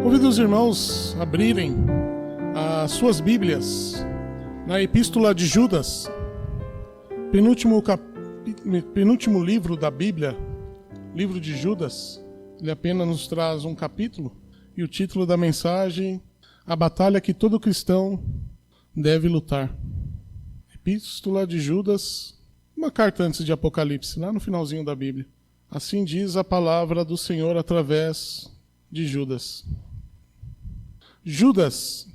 Convido os irmãos a abrirem as suas Bíblias na Epístola de Judas, penúltimo livro da Bíblia, livro de Judas. Ele apenas nos traz um capítulo e o título da mensagem: A batalha que todo cristão deve lutar. Epístola de Judas, uma carta antes de Apocalipse, lá no finalzinho da Bíblia. Assim diz a palavra do Senhor através de Judas. Judas,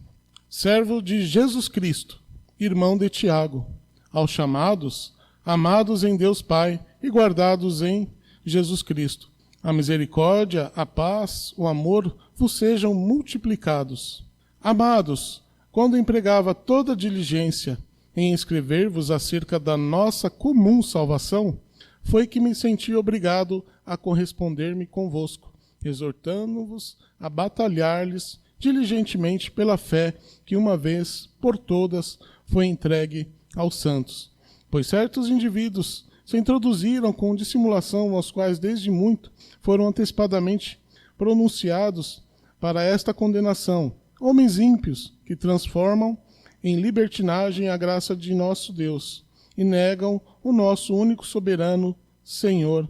servo de Jesus Cristo, irmão de Tiago, aos chamados, amados em Deus Pai e guardados em Jesus Cristo. A misericórdia, a paz, o amor vos sejam multiplicados. Amados, quando empregava toda diligência em escrever-vos acerca da nossa comum salvação, foi que me senti obrigado a corresponder-me convosco, exortando-vos a batalhar-lhes diligentemente pela fé que uma vez por todas foi entregue aos santos. Pois certos indivíduos se introduziram com dissimulação, aos quais desde muito foram antecipadamente pronunciados para esta condenação, homens ímpios que transformam em libertinagem a graça de nosso Deus e negam o nosso único soberano Senhor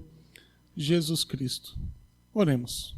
Jesus Cristo. Oremos.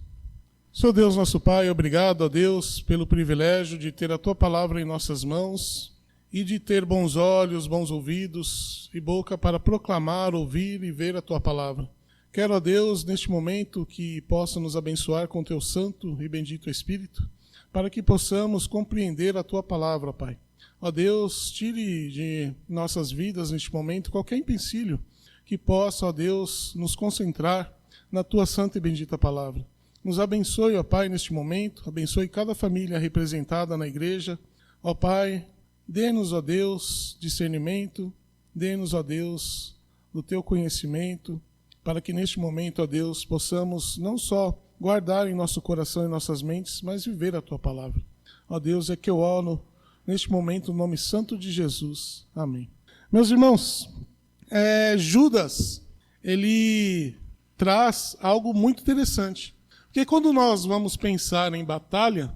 Senhor Deus, nosso Pai, obrigado a Deus pelo privilégio de ter a Tua palavra em nossas mãos e de ter bons olhos, bons ouvidos e boca para proclamar, ouvir e ver a Tua palavra. Quero a Deus, neste momento, que possa nos abençoar com Teu santo e bendito Espírito, para que possamos compreender a Tua palavra, Pai. Ó Deus, tire de nossas vidas, neste momento, qualquer empecilho que possa, ó Deus, nos concentrar na Tua santa e bendita palavra. Nos abençoe, ó Pai, neste momento, abençoe cada família representada na igreja. Ó Pai, dê-nos, ó Deus, discernimento, dê-nos, ó Deus, do Teu conhecimento, para que neste momento, ó Deus, possamos não só guardar em nosso coração e nossas mentes, mas viver a Tua palavra. Ó Deus, é que eu oro neste momento no nome santo de Jesus. Amém. Meus irmãos, Judas, ele traz algo muito interessante. Porque quando nós vamos pensar em batalha,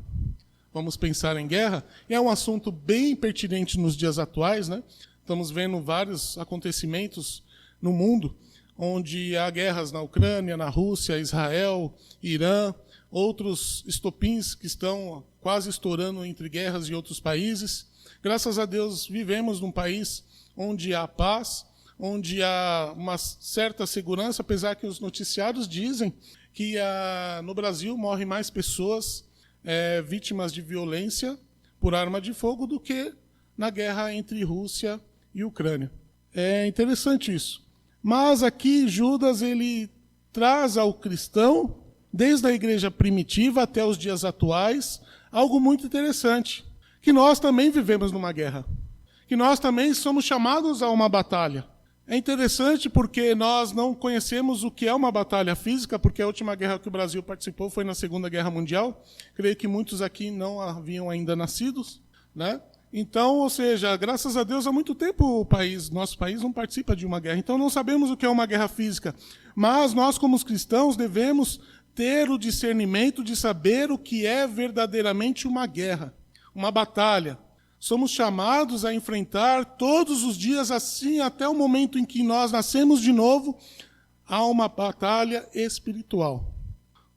vamos pensar em guerra, e é um assunto bem pertinente nos dias atuais, né? Estamos vendo vários acontecimentos no mundo, onde há guerras na Ucrânia, na Rússia, Israel, Irã, outros estopins que estão quase estourando entre guerras e outros países. Graças a Deus vivemos num país onde há paz, onde há uma certa segurança, apesar que os noticiários dizem que no Brasil morrem mais pessoas vítimas de violência por arma de fogo do que na guerra entre Rússia e Ucrânia. É interessante isso. Mas aqui Judas ele traz ao cristão, desde a igreja primitiva até os dias atuais, algo muito interessante, que nós também vivemos numa guerra, que nós também somos chamados a uma batalha. É interessante porque nós não conhecemos o que é uma batalha física, porque a última guerra que o Brasil participou foi na Segunda Guerra Mundial. Creio que muitos aqui não haviam ainda nascidos, né? Então, ou seja, graças a Deus, há muito tempo nosso país não participa de uma guerra. Então, não sabemos o que é uma guerra física. Mas nós, como os cristãos, devemos ter o discernimento de saber o que é verdadeiramente uma guerra, uma batalha. Somos chamados a enfrentar todos os dias, assim, até o momento em que nós nascemos de novo, há uma batalha espiritual.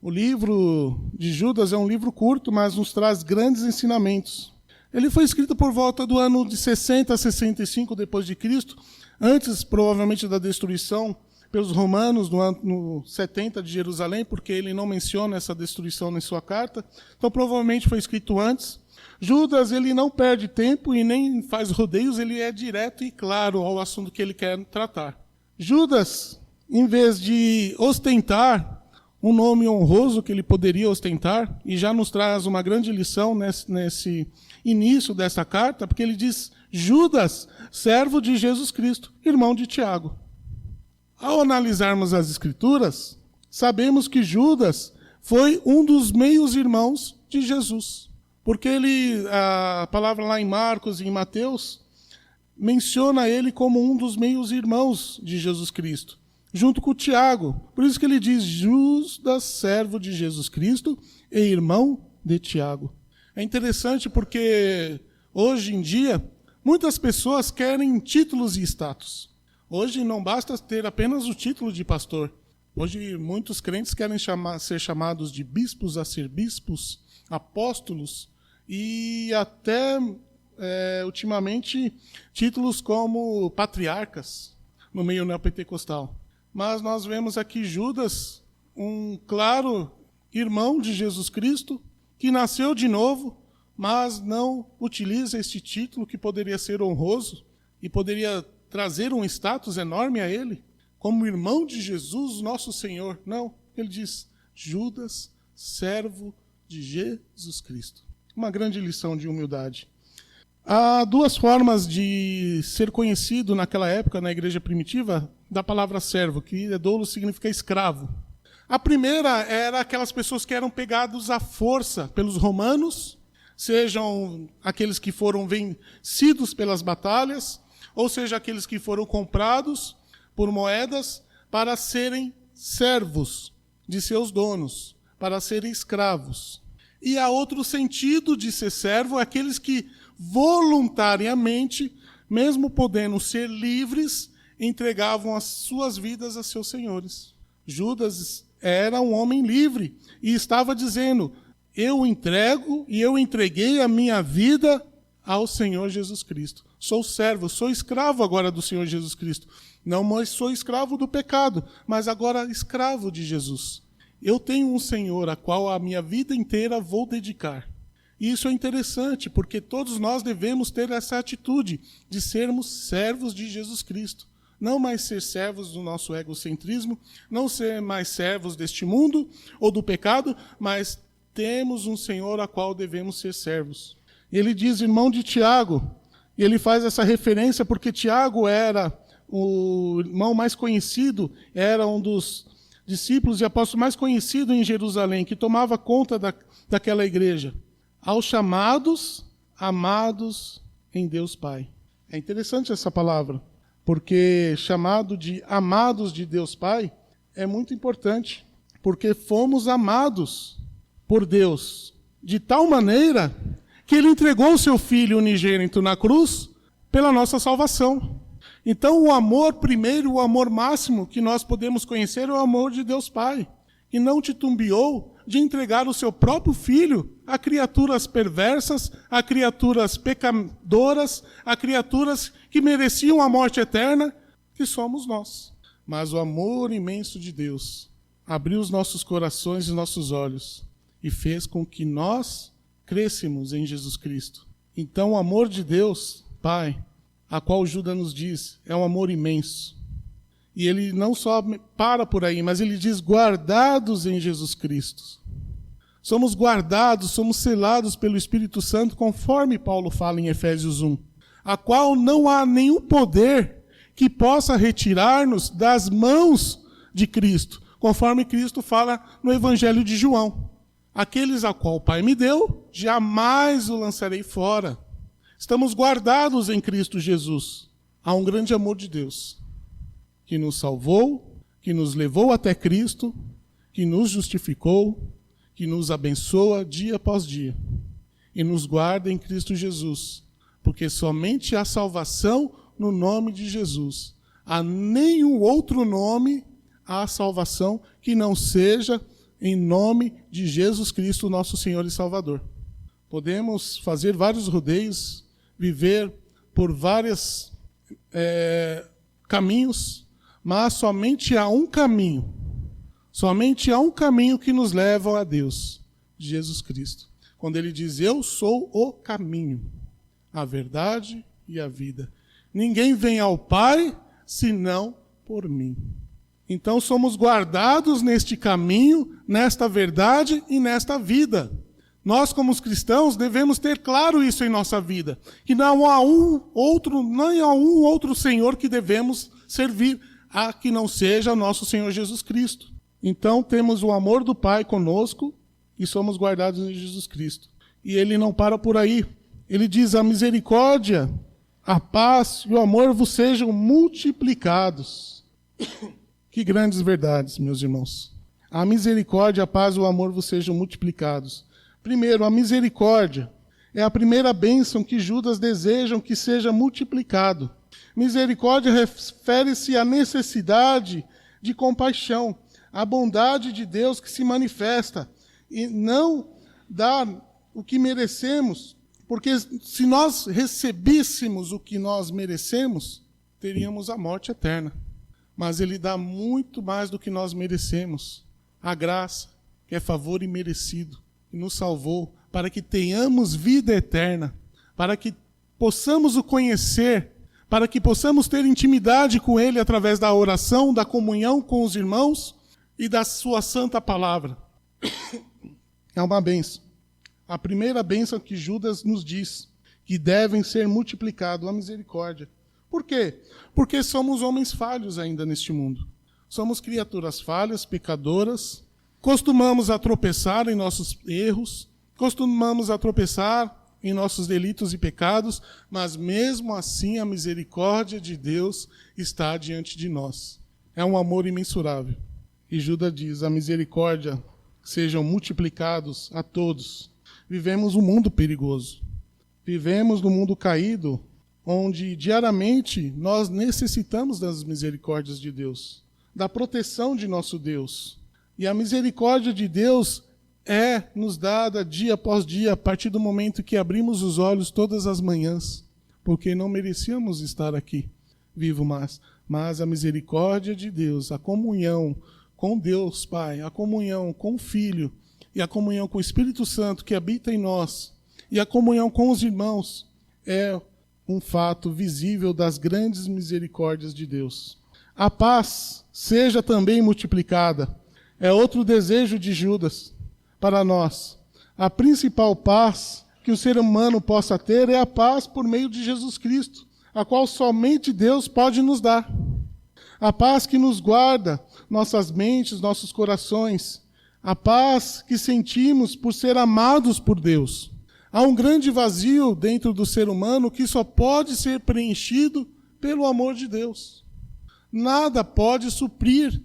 O livro de Judas é um livro curto, mas nos traz grandes ensinamentos. Ele foi escrito por volta do ano de 60 a 65 depois de Cristo, antes, provavelmente, da destruição pelos romanos no ano 70 de Jerusalém, porque ele não menciona essa destruição em sua carta. Então, provavelmente foi escrito antes. Judas, ele não perde tempo e nem faz rodeios, ele é direto e claro ao assunto que ele quer tratar. Judas, em vez de ostentar um nome honroso que ele poderia ostentar, e já nos traz uma grande lição nesse início dessa carta, porque ele diz: Judas, servo de Jesus Cristo, irmão de Tiago. Ao analisarmos as Escrituras, sabemos que Judas foi um dos meios-irmãos de Jesus. Porque a palavra lá em Marcos e em Mateus menciona ele como um dos meios-irmãos de Jesus Cristo, junto com Tiago. Por isso que ele diz: Judas, servo de Jesus Cristo e irmão de Tiago. É interessante porque hoje em dia muitas pessoas querem títulos e status. Hoje não basta ter apenas o título de pastor. Hoje muitos crentes querem ser chamados de bispos, arcebispos, apóstolos e até ultimamente títulos como patriarcas no meio neopentecostal. Mas nós vemos aqui Judas, um claro irmão de Jesus Cristo, que nasceu de novo, mas não utiliza este título que poderia ser honroso e poderia trazer um status enorme a ele, como irmão de Jesus, nosso Senhor. Não, ele diz, Judas, servo de Jesus Cristo. Uma grande lição de humildade. Há duas formas de ser conhecido naquela época, na igreja primitiva, da palavra servo, que doulos significa escravo. A primeira era aquelas pessoas que eram pegados à força pelos romanos, sejam aqueles que foram vencidos pelas batalhas, ou seja, aqueles que foram comprados por moedas para serem servos de seus donos, para serem escravos. E há outro sentido de ser servo, aqueles que voluntariamente, mesmo podendo ser livres, entregavam as suas vidas a seus senhores. Judas era um homem livre e estava dizendo, eu entrego e eu entreguei a minha vida ao Senhor Jesus Cristo. Sou servo, sou escravo agora do Senhor Jesus Cristo. Não mais sou escravo do pecado, mas agora escravo de Jesus. Eu tenho um Senhor a qual a minha vida inteira vou dedicar. E isso é interessante, porque todos nós devemos ter essa atitude de sermos servos de Jesus Cristo. Não mais ser servos do nosso egocentrismo, não ser mais servos deste mundo ou do pecado, mas temos um Senhor a qual devemos ser servos. Ele diz, irmão de Tiago, e ele faz essa referência porque Tiago era o irmão mais conhecido, era um dos discípulos e apóstolos mais conhecidos em Jerusalém, que tomava conta daquela igreja. Aos chamados, amados em Deus Pai. É interessante essa palavra, porque chamado de amados de Deus Pai é muito importante, porque fomos amados por Deus de tal maneira que Ele entregou o seu Filho unigênito na cruz pela nossa salvação. Então o amor primeiro, o amor máximo que nós podemos conhecer é o amor de Deus Pai, que não titubeou de entregar o seu próprio Filho a criaturas perversas, a criaturas pecadoras, a criaturas que mereciam a morte eterna, que somos nós. Mas o amor imenso de Deus abriu os nossos corações e nossos olhos e fez com que nós crescêssemos em Jesus Cristo. Então o amor de Deus, Pai, a qual Judas nos diz, é um amor imenso. E ele não só para por aí, mas ele diz, guardados em Jesus Cristo. Somos guardados, somos selados pelo Espírito Santo, conforme Paulo fala em Efésios 1, a qual não há nenhum poder que possa retirar-nos das mãos de Cristo, conforme Cristo fala no Evangelho de João. Aqueles a qual o Pai me deu, jamais o lançarei fora. Estamos guardados em Cristo Jesus. Há um grande amor de Deus, que nos salvou, que nos levou até Cristo, que nos justificou, que nos abençoa dia após dia e nos guarda em Cristo Jesus, porque somente há salvação no nome de Jesus. Há nenhum outro nome há salvação que não seja em nome de Jesus Cristo, nosso Senhor e Salvador. Podemos fazer vários rodeios, viver por vários caminhos, mas somente há um caminho. Somente há um caminho que nos leva a Deus, Jesus Cristo. Quando ele diz, eu sou o caminho, a verdade e a vida. Ninguém vem ao Pai, senão por mim. Então somos guardados neste caminho, nesta verdade e nesta vida. Nós, como os cristãos, devemos ter claro isso em nossa vida. Que não há nem há um outro Senhor que devemos servir, a que não seja nosso Senhor Jesus Cristo. Então temos o amor do Pai conosco e somos guardados em Jesus Cristo. E ele não para por aí. Ele diz, a misericórdia, a paz e o amor vos sejam multiplicados. Que grandes verdades, meus irmãos. A misericórdia, a paz e o amor vos sejam multiplicados. Primeiro, a misericórdia é a primeira bênção que Judas desejam que seja multiplicado. Misericórdia refere-se à necessidade de compaixão, à bondade de Deus que se manifesta, e não dar o que merecemos, porque se nós recebêssemos o que nós merecemos, teríamos a morte eterna. Mas Ele dá muito mais do que nós merecemos. A graça, que é favor imerecido, que nos salvou, para que tenhamos vida eterna, para que possamos o conhecer, para que possamos ter intimidade com Ele através da oração, da comunhão com os irmãos e da sua santa palavra. É uma bênção. A primeira bênção que Judas nos diz, que devem ser multiplicados, a misericórdia. Por quê? Porque somos homens falhos ainda neste mundo. Somos criaturas falhas, pecadoras, costumamos a tropeçar em nossos erros, costumamos a tropeçar em nossos delitos e pecados, mas mesmo assim a misericórdia de Deus está diante de nós. É um amor imensurável. E Judas diz, a misericórdia sejam multiplicados a todos. Vivemos um mundo perigoso. Vivemos num mundo caído, onde diariamente nós necessitamos das misericórdias de Deus, da proteção de nosso Deus. E a misericórdia de Deus é nos dada dia após dia, a partir do momento que abrimos os olhos todas as manhãs, porque não merecíamos estar aqui vivo mais. Mas a misericórdia de Deus, a comunhão com Deus Pai, a comunhão com o Filho e a comunhão com o Espírito Santo que habita em nós, e a comunhão com os irmãos, é um fato visível das grandes misericórdias de Deus. A paz seja também multiplicada. É outro desejo de Judas para nós. A principal paz que o ser humano possa ter é a paz por meio de Jesus Cristo, a qual somente Deus pode nos dar. A paz que nos guarda nossas mentes, nossos corações. A paz que sentimos por ser amados por Deus. Há um grande vazio dentro do ser humano que só pode ser preenchido pelo amor de Deus. Nada pode suprir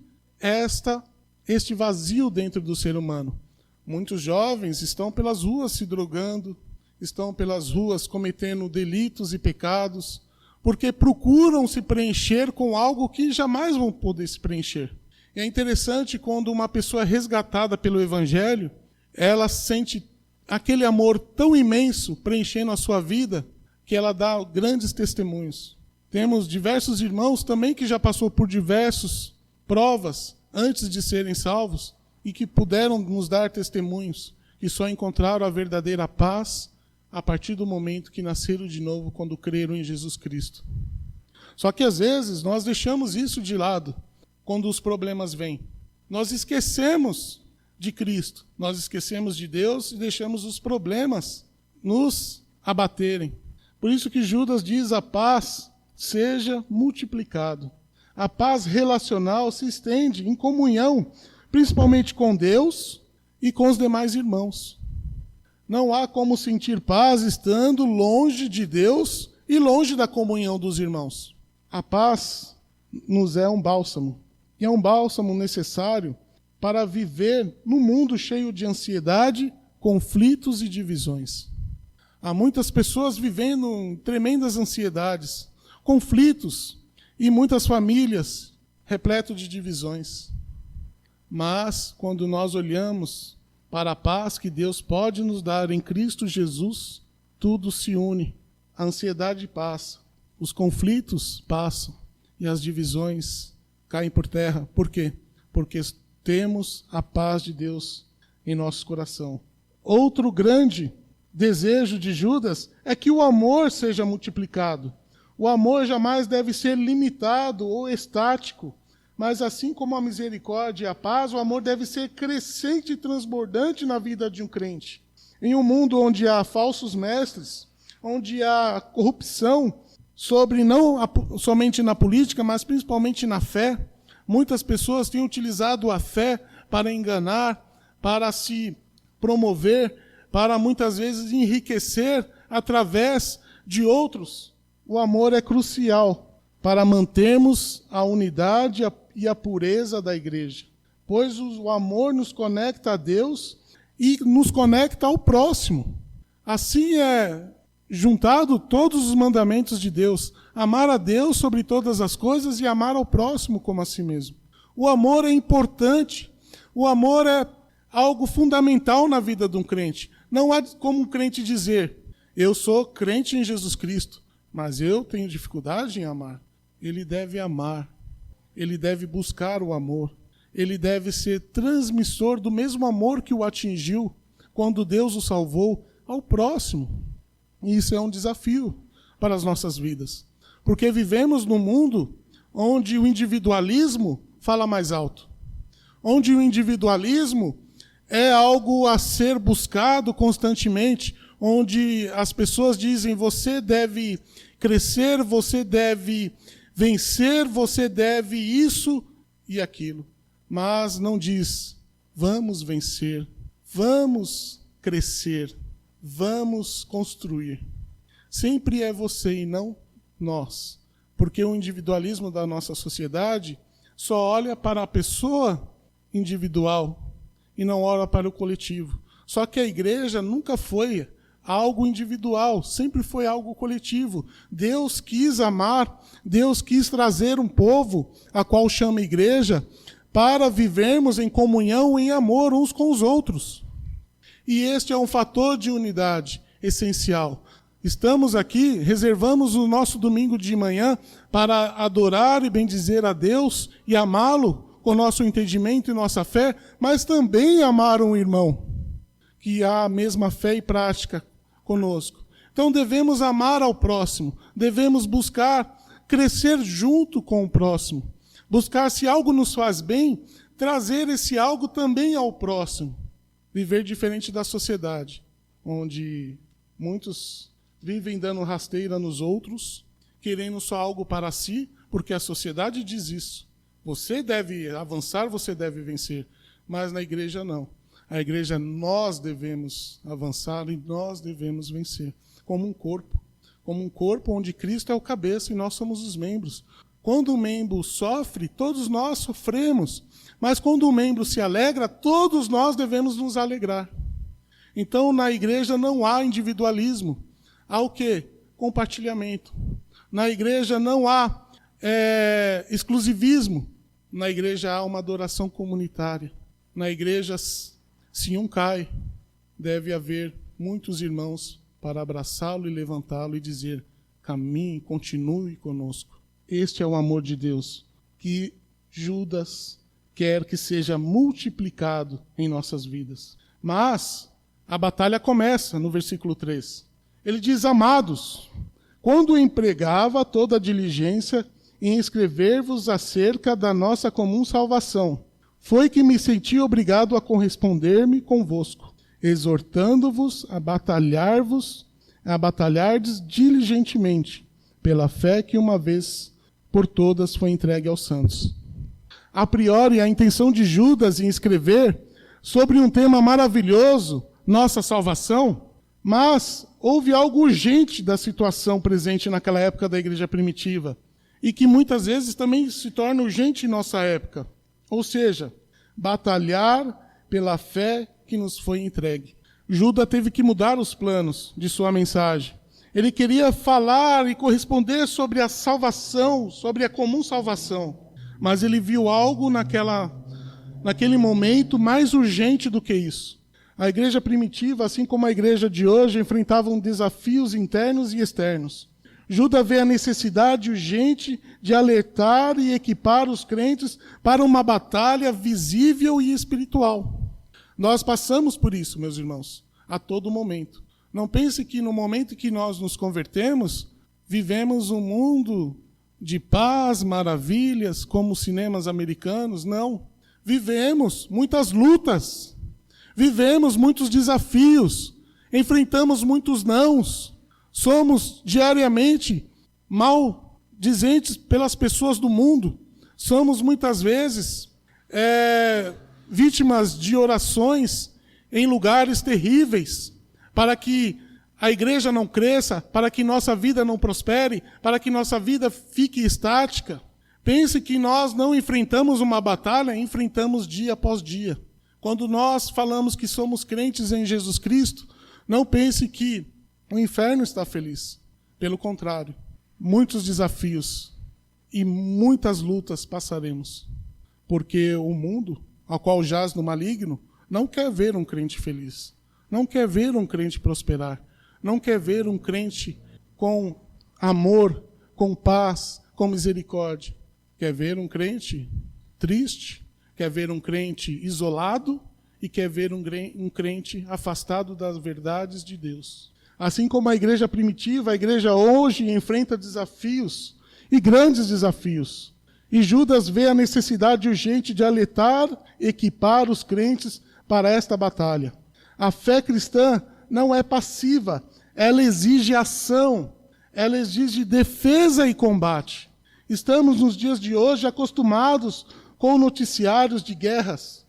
este vazio dentro do ser humano. Muitos jovens estão pelas ruas se drogando, estão pelas ruas cometendo delitos e pecados, porque procuram se preencher com algo que jamais vão poder se preencher. E é interessante quando uma pessoa é resgatada pelo Evangelho, ela sente aquele amor tão imenso preenchendo a sua vida, que ela dá grandes testemunhos. Temos diversos irmãos também que já passou por diversas provas antes de serem salvos e que puderam nos dar testemunhos, que só encontraram a verdadeira paz a partir do momento que nasceram de novo, quando creram em Jesus Cristo. Só que às vezes nós deixamos isso de lado quando os problemas vêm. Nós esquecemos de Cristo, nós esquecemos de Deus e deixamos os problemas nos abaterem. Por isso que Judas diz, a paz seja multiplicado. A paz relacional se estende em comunhão, principalmente com Deus e com os demais irmãos. Não há como sentir paz estando longe de Deus e longe da comunhão dos irmãos. A paz nos é um bálsamo, e é um bálsamo necessário para viver num mundo cheio de ansiedade, conflitos e divisões. Há muitas pessoas vivendo em tremendas ansiedades, conflitos e muitas famílias repletas de divisões. Mas, quando nós olhamos para a paz que Deus pode nos dar em Cristo Jesus, tudo se une. A ansiedade passa, os conflitos passam e as divisões caem por terra. Por quê? Porque temos a paz de Deus em nosso coração. Outro grande desejo de Judas é que o amor seja multiplicado. O amor jamais deve ser limitado ou estático, mas assim como a misericórdia e a paz, o amor deve ser crescente e transbordante na vida de um crente. Em um mundo onde há falsos mestres, onde há corrupção, não somente na política, mas principalmente na fé, muitas pessoas têm utilizado a fé para enganar, para se promover, para muitas vezes enriquecer através de outros. O amor é crucial para mantermos a unidade e a pureza da igreja, pois o amor nos conecta a Deus e nos conecta ao próximo. Assim é juntado todos os mandamentos de Deus. Amar a Deus sobre todas as coisas e amar ao próximo como a si mesmo. O amor é importante. O amor é algo fundamental na vida de um crente. Não há como um crente dizer, eu sou crente em Jesus Cristo, mas eu tenho dificuldade em amar. Ele deve amar. Ele deve buscar o amor. Ele deve ser transmissor do mesmo amor que o atingiu quando Deus o salvou ao próximo. E isso é um desafio para as nossas vidas. Porque vivemos num mundo onde o individualismo fala mais alto. Onde o individualismo é algo a ser buscado constantemente. Onde as pessoas dizem, você deve crescer, você deve vencer, você deve isso e aquilo. Mas não diz, vamos vencer, vamos crescer, vamos construir. Sempre é você e não nós. Porque o individualismo da nossa sociedade só olha para a pessoa individual e não olha para o coletivo. Só que a igreja nunca foi algo individual, sempre foi algo coletivo. Deus quis amar, Deus quis trazer um povo, a qual chama igreja, para vivermos em comunhão, em amor uns com os outros. E este é um fator de unidade essencial. Estamos aqui, reservamos o nosso domingo de manhã para adorar e bendizer a Deus e amá-lo com nosso entendimento e nossa fé, mas também amar um irmão que há a mesma fé e prática conosco. Então devemos amar ao próximo, devemos buscar crescer junto com o próximo. Buscar, se algo nos faz bem, trazer esse algo também ao próximo. Viver diferente da sociedade, onde muitos vivem dando rasteira nos outros, querendo só algo para si, porque a sociedade diz isso. Você deve avançar, você deve vencer. Mas na igreja não. A igreja, nós devemos avançar e nós devemos vencer. Como um corpo. Como um corpo onde Cristo é o cabeça e nós somos os membros. Quando um membro sofre, todos nós sofremos. Mas quando um membro se alegra, todos nós devemos nos alegrar. Então, na igreja não há individualismo. Há o quê? Compartilhamento. Na igreja não há exclusivismo. Na igreja há uma adoração comunitária. Na igreja, se um cai, deve haver muitos irmãos para abraçá-lo e levantá-lo e dizer, caminhe, continue conosco. Este é o amor de Deus, que Judas quer que seja multiplicado em nossas vidas. Mas a batalha começa no versículo 3. Ele diz, amados, quando empregava toda a diligência em escrever-vos acerca da nossa comum salvação, foi que me senti obrigado a corresponder-me convosco, exortando-vos a batalhardes diligentemente, pela fé que uma vez por todas foi entregue aos santos. A priori, a intenção de Judas em escrever sobre um tema maravilhoso, nossa salvação, mas houve algo urgente da situação presente naquela época da igreja primitiva, e que muitas vezes também se torna urgente em nossa época. Ou seja, batalhar pela fé que nos foi entregue. Judas teve que mudar os planos de sua mensagem. Ele queria falar e corresponder sobre a salvação, sobre a comum salvação. Mas ele viu algo naquele momento mais urgente do que isso. A igreja primitiva, assim como a igreja de hoje, enfrentavam desafios internos e externos. Judas vê a necessidade urgente de alertar e equipar os crentes para uma batalha visível e espiritual. Nós passamos por isso, meus irmãos, a todo momento. Não pense que no momento que nós nos convertemos, vivemos um mundo de paz, maravilhas, como os cinemas americanos. Não. Vivemos muitas lutas. Vivemos muitos desafios. Enfrentamos muitos nãos. Somos diariamente maldizentes pelas pessoas do mundo. Somos muitas vezes vítimas de orações em lugares terríveis, para que a igreja não cresça, para que nossa vida não prospere, para que nossa vida fique estática. Pense que nós não enfrentamos uma batalha, enfrentamos dia após dia. Quando nós falamos que somos crentes em Jesus Cristo, não pense que o inferno está feliz. Pelo contrário, muitos desafios e muitas lutas passaremos. Porque o mundo, ao qual jaz no maligno, não quer ver um crente feliz. Não quer ver um crente prosperar. Não quer ver um crente com amor, com paz, com misericórdia. Quer ver um crente triste, quer ver um crente isolado e quer ver um crente afastado das verdades de Deus. Assim como a igreja primitiva, a igreja hoje enfrenta desafios e grandes desafios. E Judas vê a necessidade urgente de alertar, equipar os crentes para esta batalha. A fé cristã não é passiva, ela exige ação, ela exige defesa e combate. Estamos nos dias de hoje acostumados com noticiários de guerras,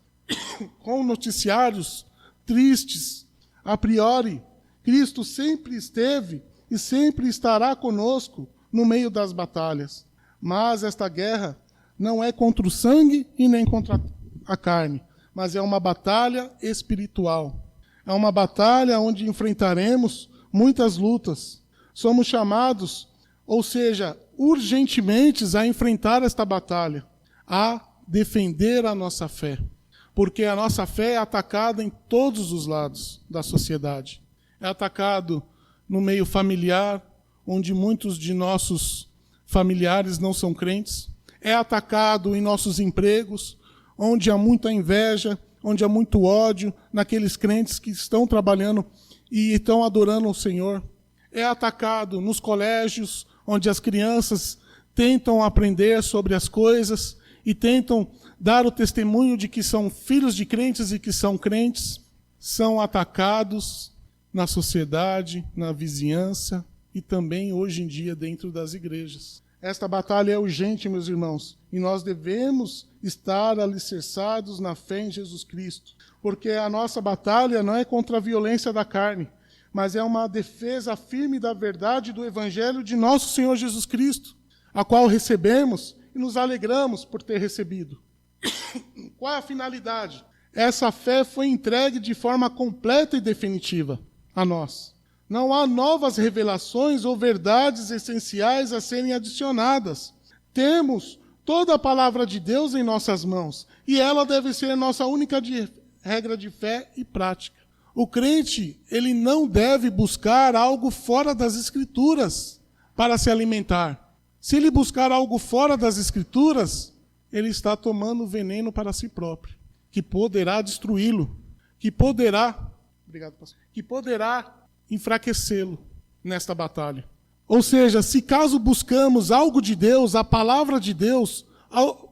com noticiários tristes. A priori, Cristo sempre esteve e sempre estará conosco no meio das batalhas. Mas esta guerra não é contra o sangue e nem contra a carne, mas é uma batalha espiritual. É uma batalha onde enfrentaremos muitas lutas. Somos chamados, ou seja, urgentemente a enfrentar esta batalha, a defender a nossa fé. Porque a nossa fé é atacada em todos os lados da sociedade. É atacado no meio familiar, onde muitos de nossos familiares não são crentes. É atacado em nossos empregos, onde há muita inveja, onde há muito ódio naqueles crentes que estão trabalhando e estão adorando o Senhor. É atacado nos colégios, onde as crianças tentam aprender sobre as coisas e tentam dar o testemunho de que são filhos de crentes e que são crentes. São atacados na sociedade, na vizinhança e também hoje em dia dentro das igrejas. Esta batalha é urgente, meus irmãos, e nós devemos estar alicerçados na fé em Jesus Cristo, porque a nossa batalha não é contra a violência da carne, mas é uma defesa firme da verdade do Evangelho de nosso Senhor Jesus Cristo, a qual recebemos e nos alegramos por ter recebido. Qual é a finalidade? Essa fé foi entregue de forma completa e definitiva a nós. Não há novas revelações ou verdades essenciais a serem adicionadas. Temos toda a palavra de Deus em nossas mãos, e ela deve ser a nossa única regra de fé e prática. O crente, ele não deve buscar algo fora das Escrituras para se alimentar. Se ele buscar algo fora das Escrituras, ele está tomando veneno para si próprio, que poderá destruí-lo, que poderá enfraquecê-lo nesta batalha. Ou seja, se caso buscamos algo de Deus, a palavra de Deus,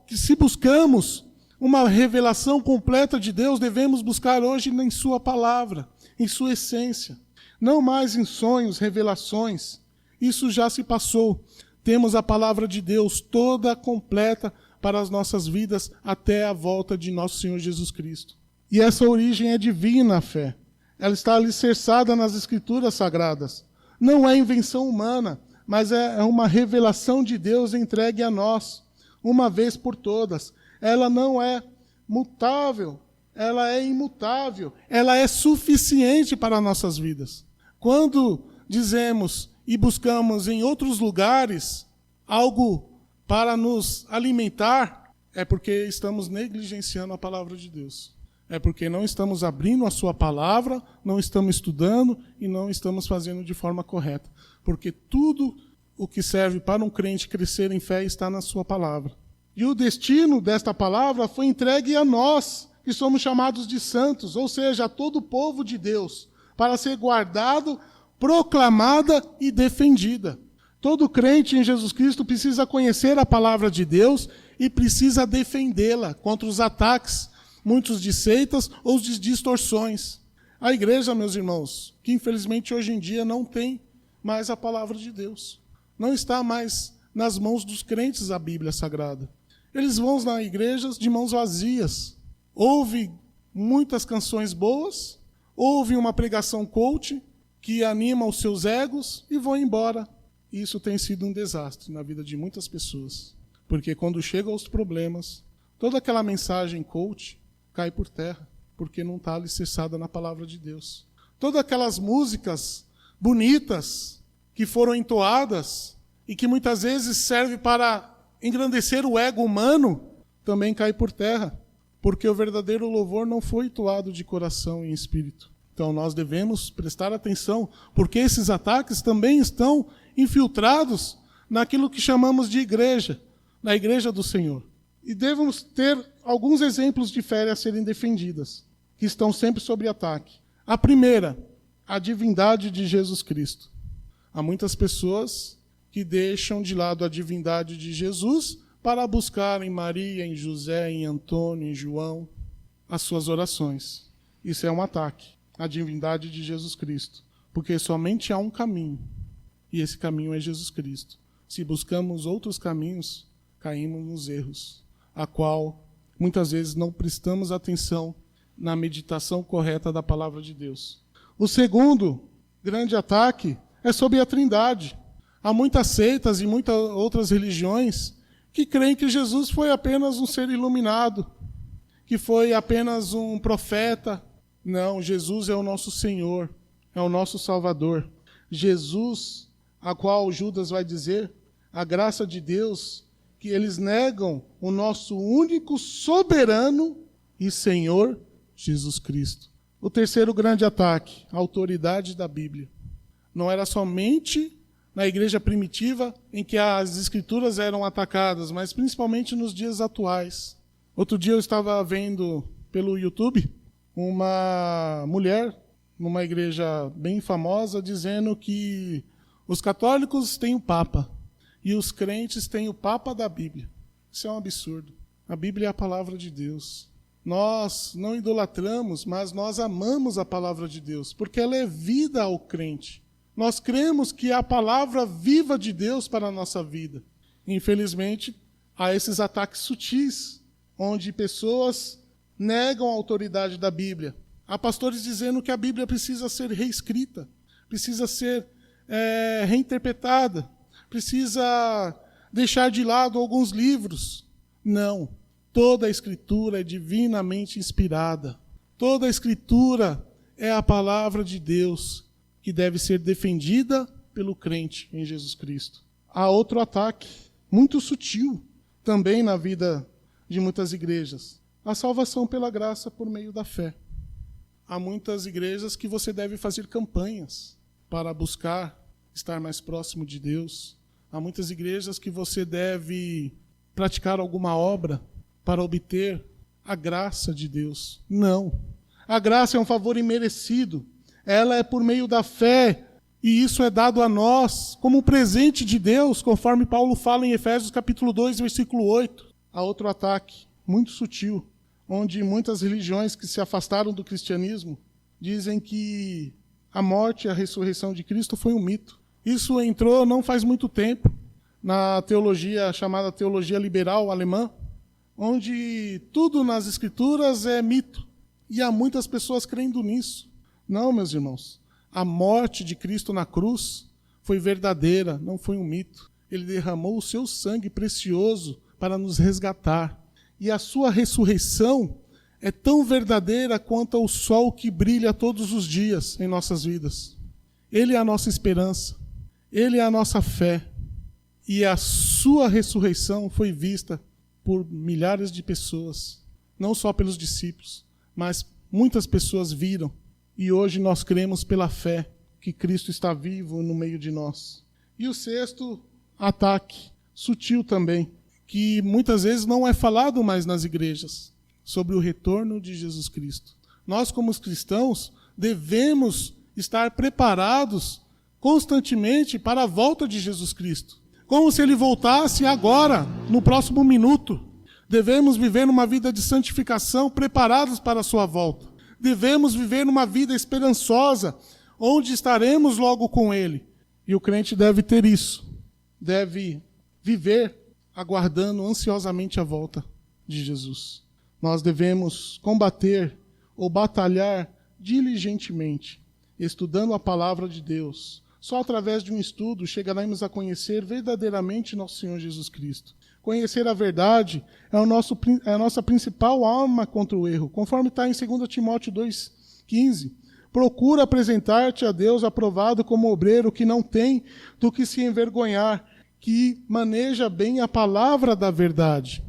se buscamos uma revelação completa de Deus, devemos buscar hoje em sua palavra, em sua essência. Não mais em sonhos, revelações. Isso já se passou. Temos a palavra de Deus toda completa para as nossas vidas até a volta de nosso Senhor Jesus Cristo. E essa origem é divina, a fé. Ela está alicerçada nas Escrituras Sagradas. Não é invenção humana, mas é uma revelação de Deus entregue a nós, uma vez por todas. Ela não é mutável, ela é imutável, ela é suficiente para nossas vidas. Quando dizemos e buscamos em outros lugares algo para nos alimentar, é porque estamos negligenciando a palavra de Deus. É porque não estamos abrindo a sua palavra, não estamos estudando e não estamos fazendo de forma correta. Porque tudo o que serve para um crente crescer em fé está na sua palavra. E o destino desta palavra foi entregue a nós, que somos chamados de santos, ou seja, a todo o povo de Deus, para ser guardado, proclamada e defendida. Todo crente em Jesus Cristo precisa conhecer a palavra de Deus e precisa defendê-la contra os ataques, muitos de seitas ou de distorções. A igreja, meus irmãos, que infelizmente hoje em dia não tem mais a palavra de Deus. Não está mais nas mãos dos crentes a Bíblia Sagrada. Eles vão nas igrejas de mãos vazias. Ouvem muitas canções boas, ouvem uma pregação coach que anima os seus egos e vão embora. Isso tem sido um desastre na vida de muitas pessoas. Porque quando chegam os problemas, toda aquela mensagem coach cai por terra. porque não está alicerçada na palavra de Deus. Todas aquelas músicas bonitas que foram entoadas e que muitas vezes servem para engrandecer o ego humano, também cai por terra, porque o verdadeiro louvor não foi entoado de coração e espírito. Então nós devemos prestar atenção, porque esses ataques também estão infiltrados naquilo que chamamos de igreja, na igreja do Senhor. E devemos ter alguns exemplos de fé a serem defendidas, que estão sempre sob ataque. A primeira, a divindade de Jesus Cristo. Há muitas pessoas que deixam de lado a divindade de Jesus para buscar em Maria, em José, em Antônio, em João, as suas orações. Isso é um ataque à divindade de Jesus Cristo, porque somente há um caminho, e esse caminho é Jesus Cristo. Se buscamos outros caminhos, caímos nos erros, a qual muitas vezes não prestamos atenção na meditação correta da palavra de Deus. O segundo grande ataque é sobre a Trindade. Há muitas seitas e muitas outras religiões que creem que Jesus foi apenas um ser iluminado, que foi apenas um profeta. Não, Jesus é o nosso Senhor, é o nosso Salvador. Jesus, a qual Judas vai dizer, a graça de Deus, que eles negam o nosso único soberano e Senhor Jesus Cristo. O terceiro grande ataque, a autoridade da Bíblia. Não era somente na igreja primitiva em que as escrituras eram atacadas, mas principalmente nos dias atuais. Outro dia eu estava vendo pelo YouTube uma mulher numa igreja bem famosa dizendo que os católicos têm o Papa e os crentes têm o Papa da Bíblia. Isso é um absurdo. A Bíblia é a palavra de Deus. Nós não idolatramos, mas nós amamos a palavra de Deus, porque ela é vida ao crente. Nós cremos que é a palavra viva de Deus para a nossa vida. Infelizmente, há esses ataques sutis, onde pessoas negam a autoridade da Bíblia. Há pastores dizendo que a Bíblia precisa ser reescrita, precisa ser reinterpretada, precisa deixar de lado alguns livros. Não. Toda a Escritura é divinamente inspirada. Toda a Escritura é a palavra de Deus, que deve ser defendida pelo crente em Jesus Cristo. Há outro ataque, muito sutil, também na vida de muitas igrejas. A salvação pela graça por meio da fé. Há muitas igrejas que você deve fazer campanhas para buscar estar mais próximo de Deus. Há muitas igrejas que você deve praticar alguma obra para obter a graça de Deus. Não. A graça é um favor imerecido. Ela é por meio da fé, e isso é dado a nós como um presente de Deus, conforme Paulo fala em Efésios capítulo 2, versículo 8. Há outro ataque, muito sutil, onde muitas religiões que se afastaram do cristianismo dizem que a morte e a ressurreição de Cristo foi um mito. Isso entrou não faz muito tempo na teologia chamada teologia liberal alemã, onde tudo nas escrituras é mito. E há muitas pessoas crendo nisso. Não, meus irmãos. A morte de Cristo na cruz foi verdadeira, não foi um mito. Ele derramou o seu sangue precioso para nos resgatar. E a sua ressurreição é tão verdadeira quanto o sol que brilha todos os dias em nossas vidas. Ele é a nossa esperança. Ele é a nossa fé. E a sua ressurreição foi vista por milhares de pessoas, não só pelos discípulos, mas muitas pessoas viram. E hoje nós cremos pela fé que Cristo está vivo no meio de nós. E o sexto ataque, sutil também, que muitas vezes não é falado mais nas igrejas, sobre o retorno de Jesus Cristo. Nós, como cristãos, devemos estar preparados constantemente para a volta de Jesus Cristo. Como se ele voltasse agora, no próximo minuto. Devemos viver uma vida de santificação, preparados para a sua volta. Devemos viver uma vida esperançosa, onde estaremos logo com ele. E o crente deve ter isso. Deve viver aguardando ansiosamente a volta de Jesus. Nós devemos combater ou batalhar diligentemente, estudando a palavra de Deus. Só através de um estudo chegaremos a conhecer verdadeiramente nosso Senhor Jesus Cristo. Conhecer a verdade é a nossa principal arma contra o erro. Conforme está em 2 Timóteo 2,15. Procura apresentar-te a Deus aprovado como obreiro que não tem do que se envergonhar, que maneja bem a palavra da verdade.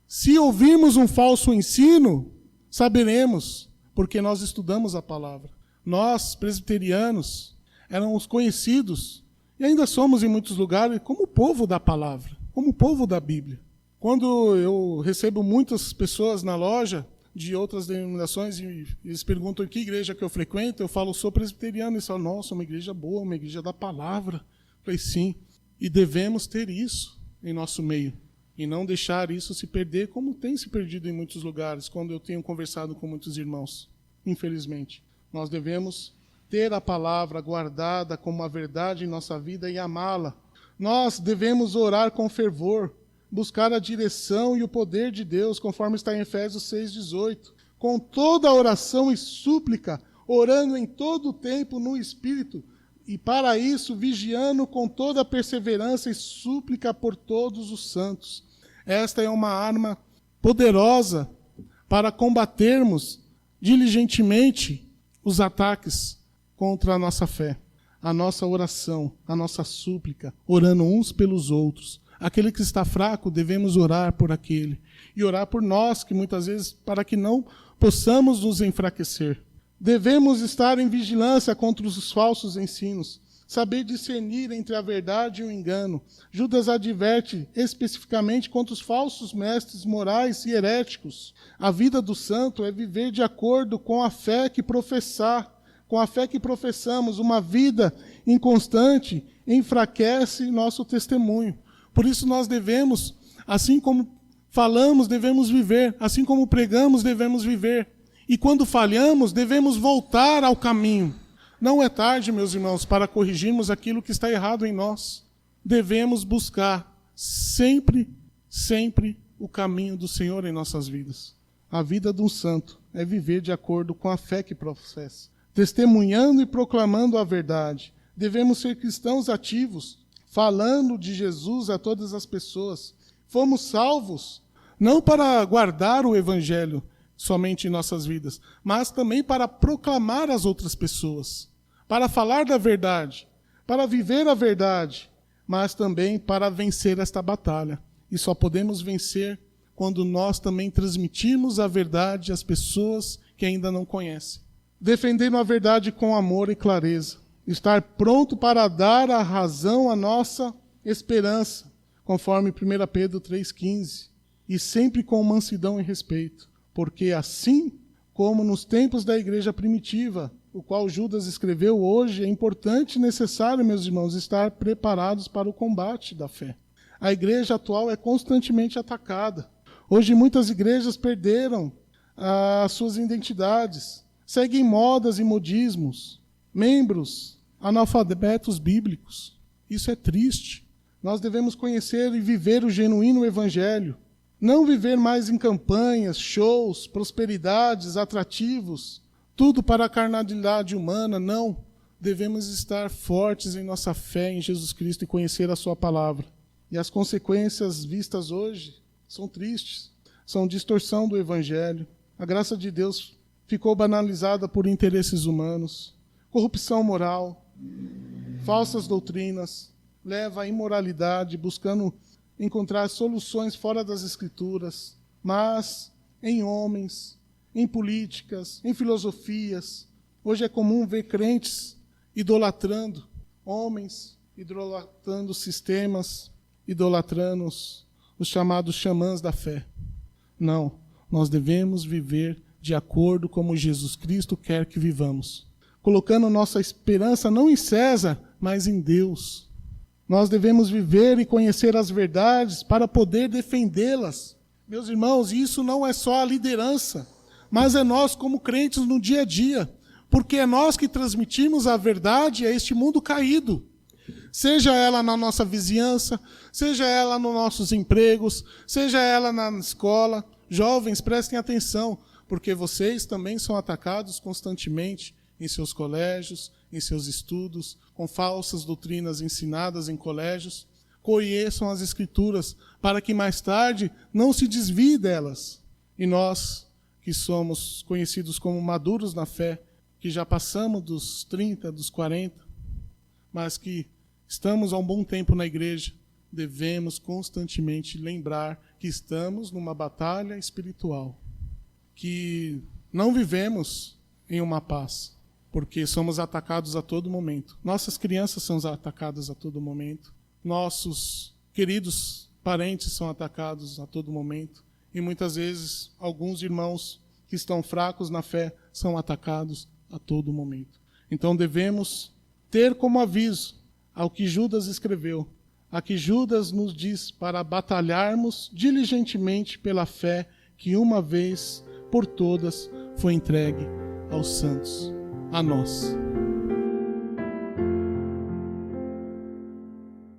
Se ouvirmos um falso ensino, saberemos, porque nós estudamos a palavra. Nós, presbiterianos, éramos conhecidos, e ainda somos em muitos lugares, como o povo da palavra, como o povo da Bíblia. Quando eu recebo muitas pessoas na loja de outras denominações e eles perguntam que igreja que eu frequento, eu falo, sou presbiteriano. Eles falam, nossa, uma igreja boa, uma igreja da palavra. Eu falei, sim, e devemos ter isso em nosso meio. E não deixar isso se perder, como tem se perdido em muitos lugares, quando eu tenho conversado com muitos irmãos, infelizmente. Nós devemos ter a palavra guardada como uma verdade em nossa vida e amá-la. Nós devemos orar com fervor, buscar a direção e o poder de Deus, conforme está em Efésios 6,18. Com toda a oração e súplica, orando em todo o tempo no Espírito, e para isso vigiando com toda a perseverança e súplica por todos os santos. Esta é uma arma poderosa para combatermos diligentemente os ataques contra a nossa fé, a nossa oração, a nossa súplica, orando uns pelos outros. Aquele que está fraco, devemos orar por aquele. E orar por nós, que muitas vezes, para que não possamos nos enfraquecer. Devemos estar em vigilância contra os falsos ensinos, saber discernir entre a verdade e o engano. Judas adverte especificamente contra os falsos mestres morais e heréticos. A vida do santo é viver de acordo com a fé que professar. Com a fé que professamos, uma vida inconstante enfraquece nosso testemunho. Por isso nós devemos, assim como falamos, devemos viver. Assim como pregamos, devemos viver. E quando falhamos, devemos voltar ao caminho. Não é tarde, meus irmãos, para corrigirmos aquilo que está errado em nós. Devemos buscar sempre, sempre o caminho do Senhor em nossas vidas. A vida de um santo é viver de acordo com a fé que professa, testemunhando e proclamando a verdade. Devemos ser cristãos ativos, falando de Jesus a todas as pessoas. Fomos salvos, não para guardar o Evangelho somente em nossas vidas, mas também para proclamar às outras pessoas, para falar da verdade, para viver a verdade, mas também para vencer esta batalha. E só podemos vencer quando nós também transmitirmos a verdade às pessoas que ainda não conhecem. Defendendo a verdade com amor e clareza. Estar pronto para dar a razão à nossa esperança, conforme 1 Pedro 3,15. E sempre com mansidão e respeito. Porque assim como nos tempos da igreja primitiva, o qual Judas escreveu hoje, é importante e necessário, meus irmãos, estar preparados para o combate da fé. A igreja atual é constantemente atacada. Hoje muitas igrejas perderam as suas identidades, seguem modas e modismos, membros analfabetos bíblicos. Isso é triste. Nós devemos conhecer e viver o genuíno evangelho. Não viver mais em campanhas, shows, prosperidades, atrativos, tudo para a carnalidade humana, não. Devemos estar fortes em nossa fé em Jesus Cristo e conhecer a sua palavra. E as consequências vistas hoje são tristes, são distorção do evangelho. A graça de Deus ficou banalizada por interesses humanos, corrupção moral, falsas doutrinas, leva à imoralidade, buscando encontrar soluções fora das Escrituras, mas em homens, em políticas, em filosofias. Hoje é comum ver crentes idolatrando homens, idolatrando sistemas, idolatrando os chamados xamãs da fé. Não, nós devemos viver de acordo como Jesus Cristo quer que vivamos, colocando nossa esperança não em César, mas em Deus. Nós devemos viver e conhecer as verdades para poder defendê-las. Meus irmãos, isso não é só a liderança, mas é nós como crentes no dia a dia, porque é nós que transmitimos a verdade a este mundo caído. Seja ela na nossa vizinhança, seja ela nos nossos empregos, seja ela na escola. Jovens, prestem atenção, porque vocês também são atacados constantemente em seus colégios, em seus estudos, com falsas doutrinas ensinadas em colégios, conheçam as Escrituras, para que mais tarde não se desvie delas. E nós, que somos conhecidos como maduros na fé, que já passamos dos 30, dos 40, mas que estamos há um bom tempo na igreja, devemos constantemente lembrar que estamos numa batalha espiritual, que não vivemos em uma paz, porque somos atacados a todo momento. Nossas crianças são atacadas a todo momento, nossos queridos parentes são atacados a todo momento, e muitas vezes alguns irmãos que estão fracos na fé são atacados a todo momento. Então devemos ter como aviso ao que Judas escreveu, a que Judas nos diz para batalharmos diligentemente pela fé que uma vez por todas foi entregue aos santos, a nós.